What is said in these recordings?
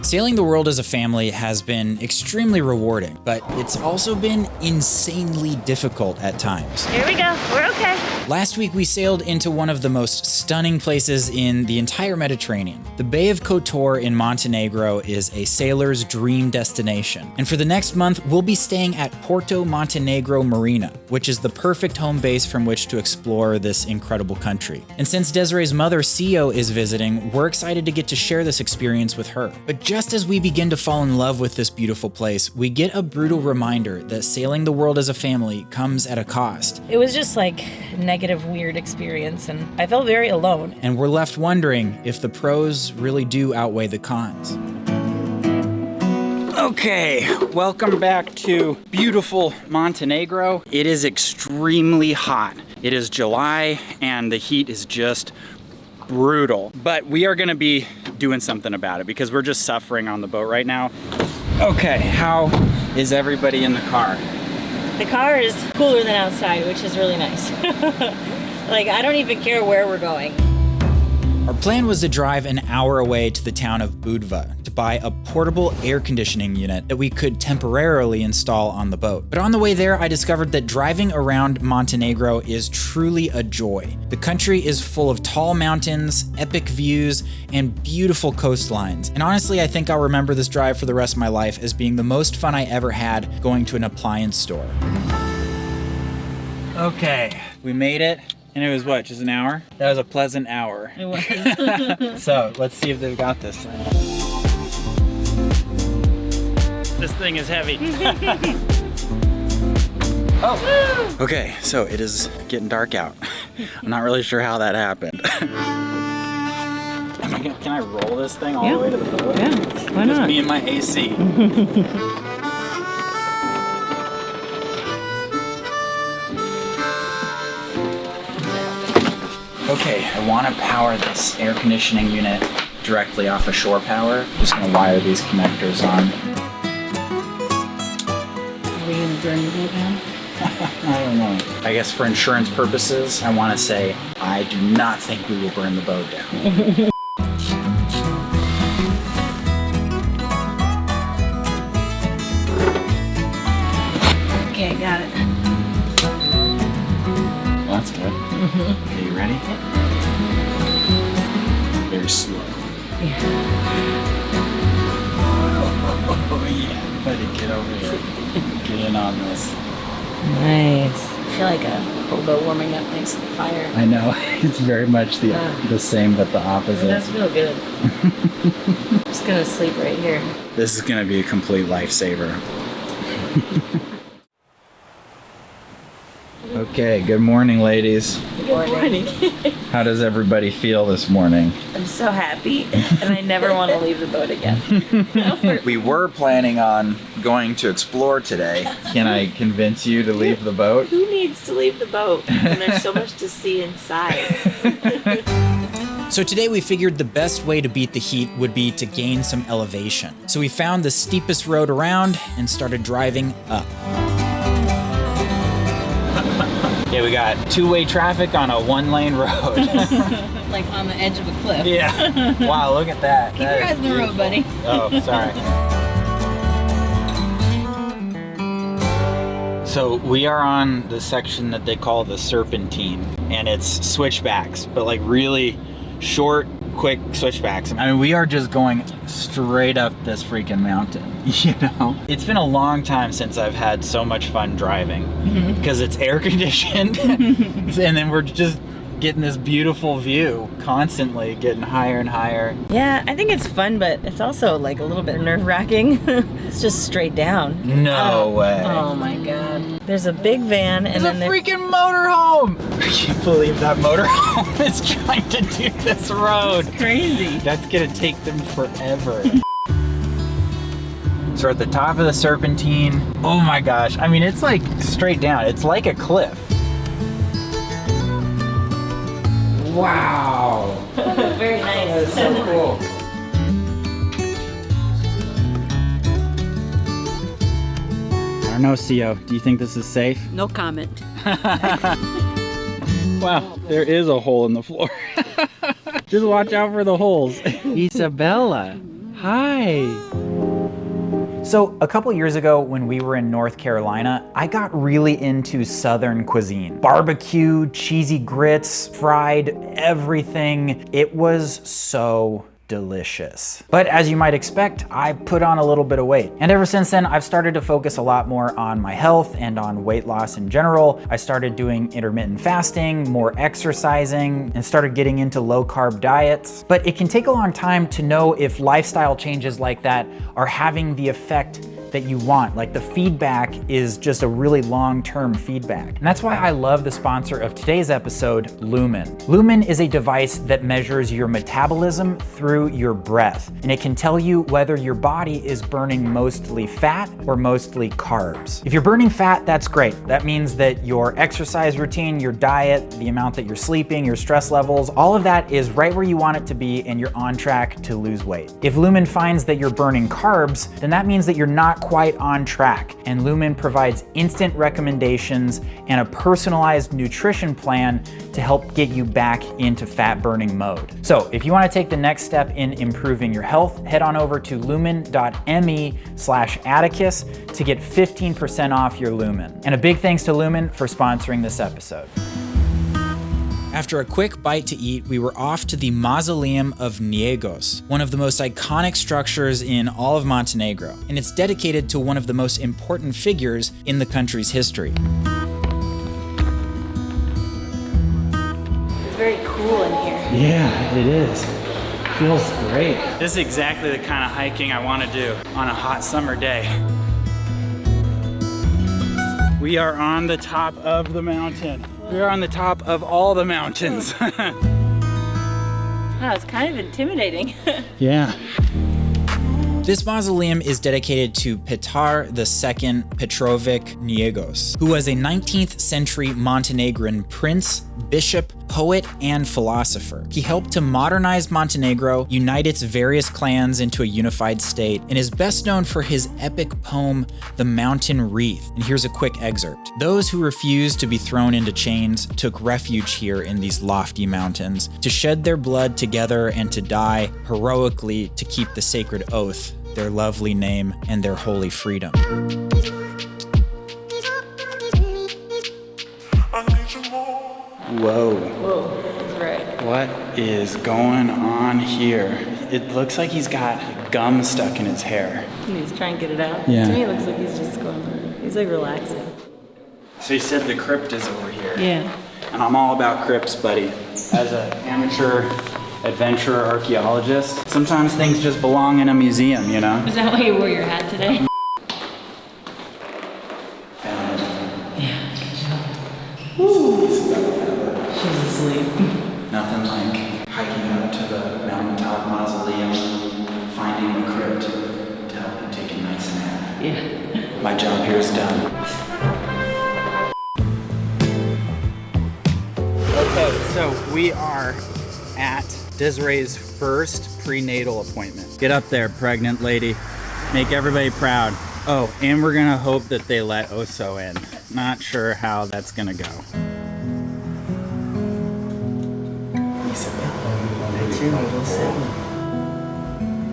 Sailing the world as a family has been extremely rewarding, but it's also been insanely difficult at times. Here we go, we're okay. Last week we sailed into one of the most stunning places in the entire Mediterranean. The Bay of Kotor in Montenegro is a sailor's dream destination. And for the next month, we'll be staying at Porto Montenegro Marina, which is the perfect home base from which to explore this incredible country. And since Desiree's mother, Sio, is visiting, we're excited to get to share this experience with her. But just as we begin to fall in love with this beautiful place, we get a brutal reminder that sailing the world as a family comes at a cost. It was just like a negative, weird experience, and I felt very alone. And we're left wondering if the pros really do outweigh the cons. Okay, welcome back to beautiful Montenegro. It is extremely hot. It is July and the heat is just brutal, but we are gonna be doing something about it because we're just suffering on the boat right now. Okay, how is everybody in the car? The car is cooler than outside, which is really nice. Like, I don't even care where we're going. Our plan was to drive an hour away to the town of Budva to buy a portable air conditioning unit that we could temporarily install on the boat. But on the way there, I discovered that driving around Montenegro is truly a joy. The country is full of tall mountains, epic views, and beautiful coastlines. And honestly, I think I'll remember this drive for the rest of my life as being the most fun I ever had going to an appliance store. Okay, we made it. And it was what, just an hour? That was a pleasant hour. It was. So, let's see if they've got this. This thing is heavy. Oh! Okay, so it is getting dark out. I'm not really sure how that happened. Can I roll this thing all the way to the boat? Yeah, why not? Just me and my AC. Okay, I want to power this air conditioning unit directly off of shore power. Just gonna wire these connectors on. Are we gonna burn the boat down? I don't know. I guess for insurance purposes, I want to say I do not think we will burn the boat down. Okay, got it. Well, that's good. Okay, you ready? Very slow. Yeah. Oh yeah, buddy, get over here. Get in on this. Nice. I feel like a hobo warming up next to the fire. I know, it's very much the same, but the opposite. That's real good. I'm just gonna sleep right here. This is gonna be a complete lifesaver. Okay, good morning, ladies. Good morning. How does everybody feel this morning? I'm so happy, and I never want to leave the boat again. We were planning on going to explore today. Can I convince you to leave the boat? Who needs to leave the boat when there's so much to see inside? So today we figured the best way to beat the heat would be to gain some elevation. So we found the steepest road around and started driving up. Yeah, we got two-way traffic on a one-lane road. Like on the edge of a cliff. Yeah. Wow, look at that. Keep your eyes on the road, buddy. Oh, sorry. So we are on the section that they call the Serpentine, and it's switchbacks, but like really short, quick switchbacks. I mean, we are just going straight up this freaking mountain, you know? It's been a long time since I've had so much fun driving because it's air conditioned and then we're just getting this beautiful view, constantly getting higher and higher. Yeah, I think it's fun, but it's also like a little bit nerve-wracking. It's just straight down. No way. Oh my God. There's a big van and There's then a freaking motorhome! I can't believe that motorhome is trying to do this road. It's crazy. That's gonna take them forever. So we're at the top of the Serpentine. Oh my gosh, I mean, it's like straight down. It's like a cliff. Wow. Very nice. That's so cool. I don't know, Sio. Do you think this is safe? No comment. Wow, there is a hole in the floor. Just watch out for the holes. Isabella. Hi. So a couple years ago when we were in North Carolina, I got really into Southern cuisine. Barbecue, cheesy grits, fried everything. It was so delicious. But as you might expect, I put on a little bit of weight. And ever since then, I've started to focus a lot more on my health and on weight loss in general. I started doing intermittent fasting, more exercising, and started getting into low carb diets. But it can take a long time to know if lifestyle changes like that are having the effect that you want. Like the feedback is just a really long-term feedback. And that's why I love the sponsor of today's episode, Lumen. Lumen is a device that measures your metabolism through your breath. And it can tell you whether your body is burning mostly fat or mostly carbs. If you're burning fat, that's great. That means that your exercise routine, your diet, the amount that you're sleeping, your stress levels, all of that is right where you want it to be and you're on track to lose weight. If Lumen finds that you're burning carbs, then that means that you're not quite on track. And Lumen provides instant recommendations and a personalized nutrition plan to help get you back into fat burning mode. So if you want to take the next step in improving your health, head on over to lumen.me/Atticus to get 15% off your Lumen. And a big thanks to Lumen for sponsoring this episode. After a quick bite to eat, we were off to the Mausoleum of Niegos, one of the most iconic structures in all of Montenegro, and it's dedicated to one of the most important figures in the country's history. It's very cool in here. Yeah, it is. Feels great. This is exactly the kind of hiking I want to do on a hot summer day. We are on the top of the mountain. We are on the top of all the mountains. Wow, it's kind of intimidating. Yeah. This mausoleum is dedicated to Petar II Petrovic Niegos, who was a 19th century Montenegrin prince, bishop, poet, and philosopher. He helped to modernize Montenegro, unite its various clans into a unified state, and is best known for his epic poem, The Mountain Wreath. And here's a quick excerpt. Those who refused to be thrown into chains took refuge here in these lofty mountains, to shed their blood together and to die heroically to keep the sacred oath, their lovely name, and their holy freedom. Whoa. Whoa, that's right. What is going on here? It looks like he's got gum stuck in his hair. He's trying to get it out. Yeah. To me, it looks like he's just going, he's like relaxing. So you said the crypt is over here. Yeah. And I'm all about crypts, buddy. As an amateur adventurer archaeologist, sometimes things just belong in a museum, you know? Is that why you wore your hat today? She's asleep. Nothing like hiking up to the mountaintop mausoleum, finding the crypt to help you take a nice nap. Yeah. My job here is done. Okay, so we are at Desiree's first prenatal appointment. Get up there, pregnant lady. Make everybody proud. Oh, and we're gonna hope that they let Oso in. Not sure how that's gonna go.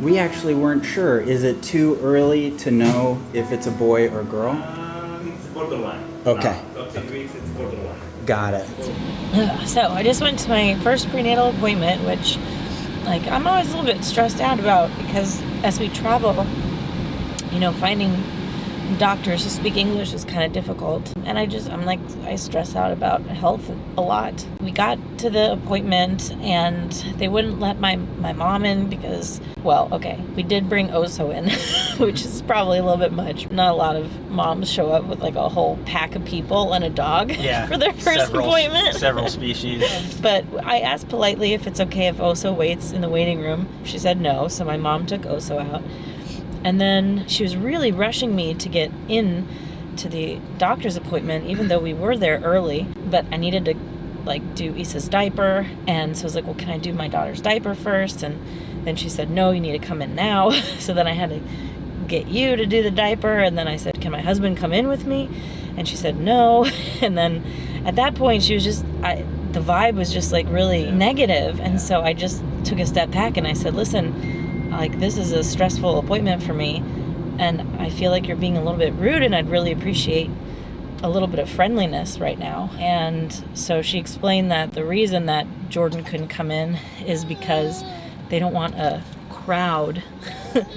We actually weren't sure. Is it too early to know if it's a boy or girl? It's borderline. Okay. 13 weeks, it's borderline. Got it. So I just went to my first prenatal appointment, which, like, I'm always a little bit stressed out about because as we travel, you know, finding doctors who speak English is kind of difficult. And I stress out about health a lot. We got to the appointment and they wouldn't let my mom in because, well, okay, we did bring Oso in, which is probably a little bit much. Not a lot of moms show up with like a whole pack of people and a dog for their first appointment. Several species. But I asked politely if it's okay if Oso waits in the waiting room. She said no, so my mom took Oso out. And then she was really rushing me to get in to the doctor's appointment, even though we were there early. But I needed to, like, do Issa's diaper. And so I was like, well, can I do my daughter's diaper first? And then she said, no, you need to come in now. So then I had to get you to do the diaper. And then I said, can my husband come in with me? And she said, no. And then at that point, she was just, the vibe was just, like, really negative. And so I just took a step back and I said, listen, like, this is a stressful appointment for me, and I feel like you're being a little bit rude, and I'd really appreciate a little bit of friendliness right now. And so she explained that the reason that Jordan couldn't come in is because they don't want a crowd.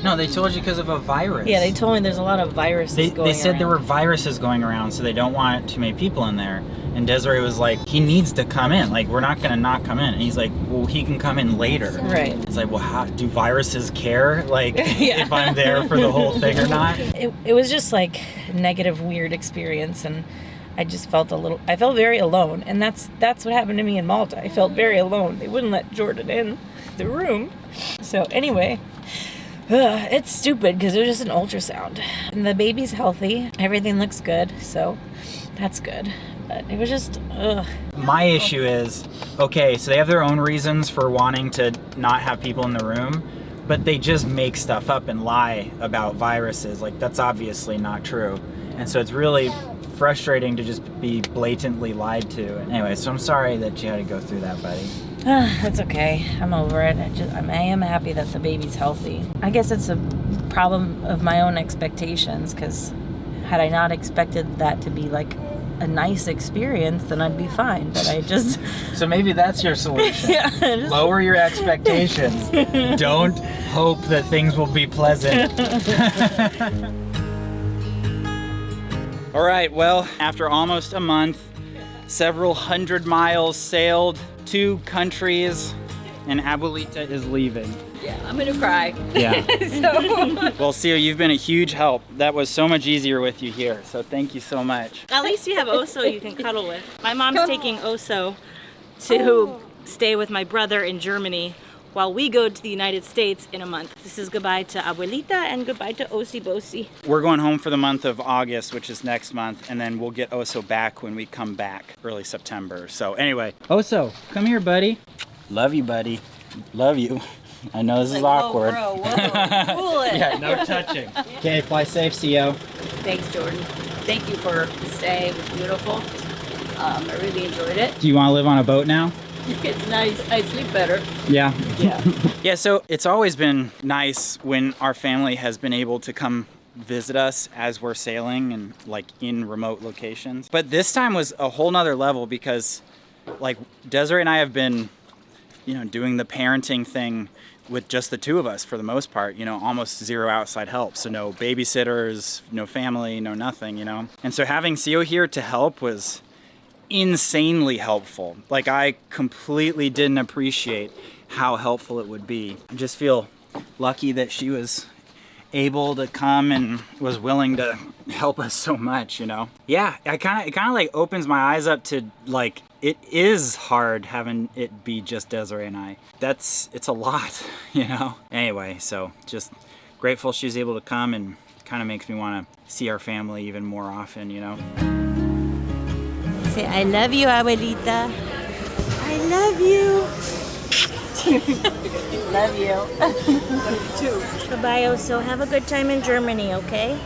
No, they told you because of a virus. Yeah, they told me there's a lot of viruses going around. They said there were viruses going around, so they don't want too many people in there. And Desiree was like, he needs to come in. Like, we're not going to not come in. And he's like, well, he can come in later. Right. It's like, well, how do viruses care? Like, if I'm there for the whole thing or not? It was just like a negative, weird experience. And I just felt I felt very alone. And that's what happened to me in Malta. I felt very alone. They wouldn't let Jordan in the room. So anyway, it's stupid because it was just an ultrasound. And the baby's healthy. Everything looks good. So that's good. But it was just, My issue is, okay, so they have their own reasons for wanting to not have people in the room, but they just make stuff up and lie about viruses. Like, that's obviously not true. And so it's really frustrating to just be blatantly lied to. Anyway, so I'm sorry that you had to go through that, buddy. That's okay. I'm over it. I am happy that the baby's healthy. I guess it's a problem of my own expectations, because had I not expected that to be like a nice experience, then I'd be fine. But I just... So maybe that's your solution. Yeah, Lower your expectations. Don't hope that things will be pleasant. All right, well, after almost a month, several hundred miles sailed, 2 countries, and Abuelita is leaving. Yeah, I'm gonna cry. Yeah. So. Well, Sia, you've been a huge help. That was so much easier with you here, so thank you so much. At least you have Oso you can cuddle with. My mom's taking Oso to stay with my brother in Germany while we go to the United States in a month. This is goodbye to Abuelita and goodbye to Osi Bosi. We're going home for the month of August, which is next month, and then we'll get Oso back when we come back, early September. So anyway, Oso, come here, buddy. Love you, buddy. Love you. I know this is awkward. Whoa, cool it. Yeah, no touching. Okay, fly safe, CO. Thanks, Jordan. Thank you for the stay. It was beautiful. I really enjoyed it. Do you want to live on a boat now? It's nice. I sleep better. Yeah. Yeah. Yeah, so it's always been nice when our family has been able to come visit us as we're sailing and like in remote locations. But this time was a whole nother level because like Desiree and I have been, doing the parenting thing with just the 2 of us for the most part, almost zero outside help. So no babysitters, no family, no nothing, And so having Sio here to help was insanely helpful. Like, I completely didn't appreciate how helpful it would be. I just feel lucky that she was able to come and was willing to help us so much, Yeah, it kind of like opens my eyes up to like, it is hard having it be just Desiree and I. It's a lot, Anyway, so just grateful she was able to come, and kind of makes me want to see our family even more often, Say, I love you, Abuelita. I love you. Love you. Love you too. Goodbye, Oso. Have a good time in Germany, okay?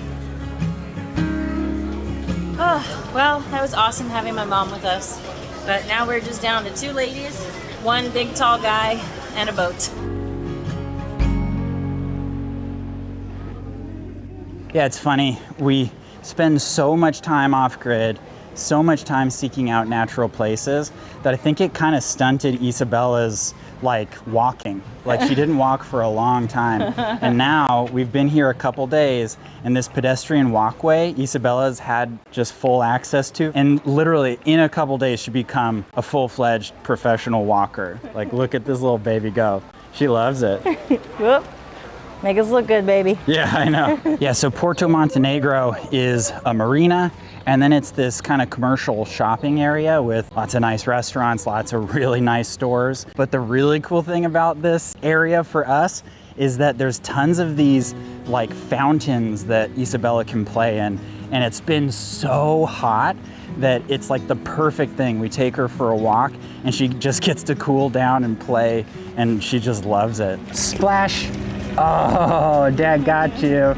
Oh, well, that was awesome having my mom with us. But now we're just down to 2 ladies, 1 big tall guy, and a boat. Yeah, it's funny. We spend so much time off grid, so much time seeking out natural places, that I think it kind of stunted Isabella's walking. She didn't walk for a long time. And now we've been here a couple days, and this pedestrian walkway Isabella's had just full access to, and literally in a couple days she become a full-fledged professional walker. Look at this little baby go. She loves it. Whoop. Make us look good, baby. Yeah, I know. Yeah, so Porto Montenegro is a marina, and then it's this kind of commercial shopping area with lots of nice restaurants, lots of really nice stores. But the really cool thing about this area for us is that there's tons of these fountains that Isabella can play in, and it's been so hot that it's the perfect thing. We take her for a walk and she just gets to cool down and play, and she just loves it. Splash! Oh, Dad got you.